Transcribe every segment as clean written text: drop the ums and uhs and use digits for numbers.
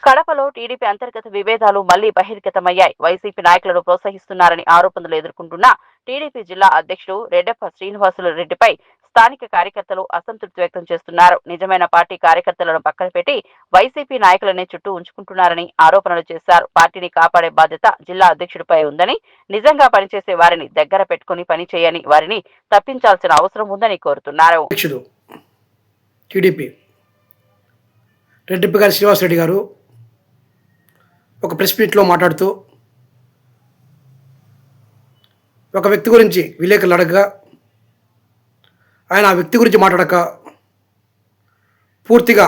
కడపలో టీడీపీ అంతర్గత విభేదాలు మళ్లీ బహిర్గతమయ్యాయి. వైసీపీ నాయకులను ప్రోత్సహిస్తున్నారని ఆరోపణలు ఎదుర్కొంటున్న టీడీపీ జిల్లా అధ్యక్షుడు రెడ్డప్ప శ్రీనివాసులు రెడ్డిపై స్థానిక కార్యకర్తలు అసంతృప్తి వ్యక్తం చేస్తున్నారు. నిజమైన పార్టీ కార్యకర్తలను పక్కన పెట్టి వైసీపీ నాయకులనే చుట్టూ ఉంచుకుంటున్నారని ఆరోపణలు చేశారు. పార్టీని కాపాడే బాధ్యత జిల్లా అధ్యక్షుడిపై ఉందని, నిజంగా పనిచేసే వారిని దగ్గర పెట్టుకుని పనిచేయని వారిని తప్పించాల్సిన అవసరం ఉందని కోరుతున్నారు. రెడ్డిప్ప గారు శ్రీనివాసరెడ్డి గారు ఒక ప్రెస్ మీట్లో మాట్లాడుతూ ఒక వ్యక్తి గురించి విలేకరులు అడగగా ఆయన ఆ వ్యక్తి గురించి మాట్లాడక పూర్తిగా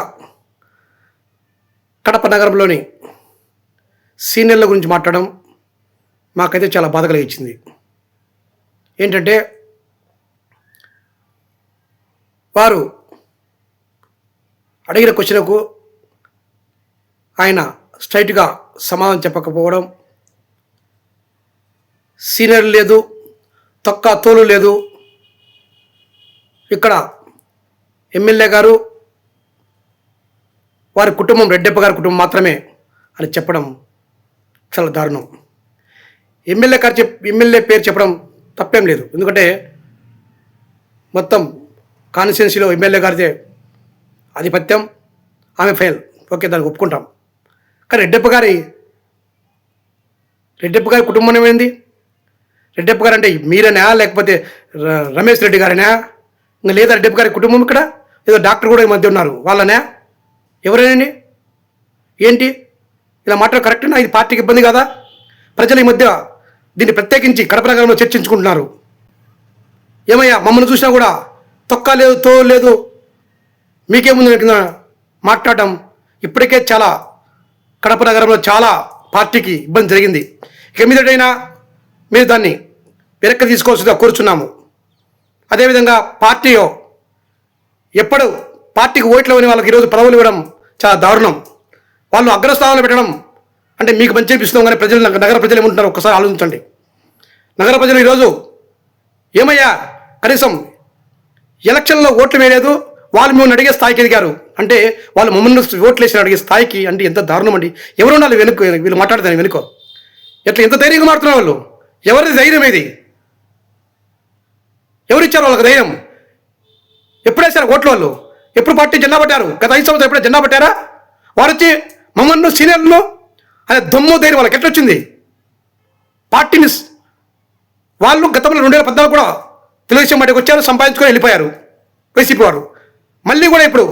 కడప నగరంలోని సీనియర్ల గురించి మాట్లాడడం మాకైతే చాలా బాధ కలిగించింది. ఏంటంటే వారు అడిగిన క్వశ్చన్కు ఆయన స్ట్రైట్గా సమాధానం చెప్పకపోవడం, సీనియర్ లేదు, తొక్క తోలు లేదు, ఇక్కడ ఎమ్మెల్యే గారు వారి కుటుంబం రెడ్డప్ప గారి కుటుంబం మాత్రమే అని చెప్పడం చాలా దారుణం. ఎమ్మెల్యే పేరు చెప్పడం తప్పేం లేదు, ఎందుకంటే మొత్తం కాన్స్టిట్యున్సీలో ఎమ్మెల్యే గారిదే ఆధిపత్యం, ఆమె ఫెయిల్, ఓకే, దానికి ఒప్పుకుంటాం. కానీ రెడ్డప్ప గారి కుటుంబం ఏమైంది? రెడ్డప్ప గారు అంటే మీరేనా, లేకపోతే రమేష్ రెడ్డి గారేనా? ఇంకా లేదా రెడ్డప్ప గారి కుటుంబం ఇక్కడ ఏదో డాక్టర్ కూడా ఈ మధ్య ఉన్నారు, వాళ్ళనే? ఎవరైనా ఏంటి ఇలా మాట్లాడ కరెక్టేనా? ఇది పార్టీకి ఇబ్బంది కదా? ప్రజలు ఈ మధ్య దీన్ని ప్రత్యేకించి కడప నగరంలో చర్చించుకుంటున్నారు. ఏమయ్యా మమ్మల్ని చూసినా కూడా తొక్క లేదు, తో లేదు, మీకేముంది మాట్లాడటం? ఇప్పటికే చాలా కడప నగరంలో చాలా పార్టీకి ఇబ్బంది జరిగింది. ఇక మీదటైనా మీరు దాన్ని వెనక్కి తీసుకోవాల్సిందిగా కోరుచున్నాము. అదేవిధంగా పార్టీలో ఎప్పుడు పార్టీకి ఓట్లు ఇవ్వని వాళ్ళకి ఈరోజు పదవులు ఇవ్వడం చాలా దారుణం. వాళ్ళు అగ్రస్థానంలో పెట్టడం అంటే మీకు మంచి అనిపిస్తుంది, కానీ ప్రజలు, నగర ప్రజలు ఏమంటున్నారు ఒక్కసారి ఆలోచించండి. నగర ప్రజలు ఈరోజు ఏమయ్యా కనీసం ఎలక్షన్లో ఓట్లు వేయలేదు, వాళ్ళు మిమ్మల్ని అడిగే స్థాయికి ఎదిగారు అంటే వాళ్ళు మమ్మల్ని ఓట్లు వేసి అడిగే స్థాయికి అంటే ఎంత దారుణం అండి. ఎవరు ఉండాలి వెనుక? వీళ్ళు మాట్లాడతాను వెనుక ఎట్లా ఎంత ధైర్యంగా మారుతున్నారు వాళ్ళు? ఎవరిది ధైర్యం ఇది? ఎవరిచ్చారు వాళ్ళకి ధైర్యం? ఎప్పుడేసారు ఓట్లు వాళ్ళు? ఎప్పుడు పార్టీ జెండా పట్టారు? గత 5 సంవత్సరాలు ఎప్పుడే జెండా పట్టారా? వారు వచ్చి మమ్మల్ని సీనియర్లు అనే దమ్ము ధైర్యం వాళ్ళకి ఎట్లా వచ్చింది? పార్టీని వాళ్ళు గతంలో 2014 కూడా తెలుగుదేశం పార్టీకి వచ్చారు, సంపాదించుకొని వెళ్ళిపోయారు వైసీపీ వారు. మళ్ళీ కూడా ఇప్పుడు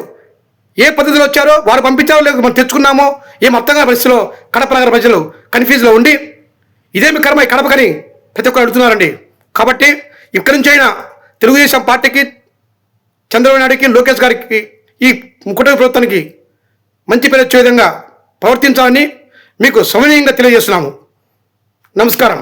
ఏ పద్ధతిలో వచ్చారో వారు పంపించారో లేదు మనం తెచ్చుకున్నామో ఏం అర్థం కాని పరిస్థితిలో కడప నగర ప్రజలు కన్ఫ్యూజ్లో ఉండి ఇదేమి కర్మ ఈ కడపకని ప్రతి ఒక్కరు అడుగుతున్నారండి. కాబట్టి ఇక్కడి నుంచి అయినా తెలుగుదేశం పార్టీకి, చంద్రబాబు నాయుడికి, లోకేష్ గారికి, ఈ కుటుంబ ప్రభుత్వానికి మంచి పేరు వచ్చే విధంగా ప్రవర్తించాలని మీకు సమన్వయంగా తెలియజేస్తున్నాము. నమస్కారం.